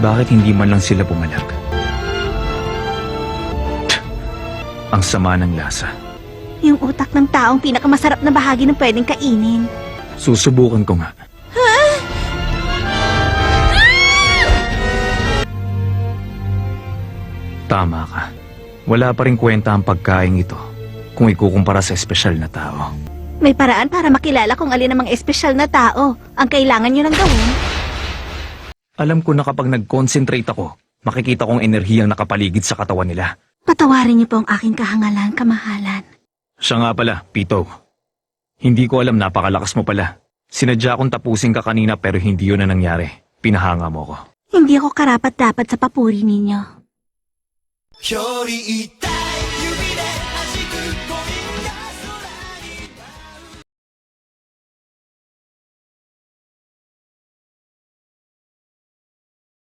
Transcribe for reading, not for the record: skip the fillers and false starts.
Bakit hindi man lang sila pumalag? Ang sama ng lasa. Yung utak ng taong pinakamasarap na bahagi ng pwedeng kainin. Susubukan ko nga. Tama ka. Wala pa rin kwenta ang pagkain ito kung ikukumpara sa espesyal na tao. May paraan para makilala kung alin ang mga espesyal na tao ang kailangan nyo nang gawin. Alam ko na kapag nag-concentrate ako, makikita kong enerhiyang nakapaligid sa katawan nila. Patawarin niyo po ang aking kahangalan, kamahalan. Siya nga pala, Pito. Hindi ko alam, napakalakas mo pala. Sinadya kong tapusin ka kanina pero hindi yun na nangyari. Pinahanga mo ko. Hindi ako karapat-dapat sa papuri ninyo. 距離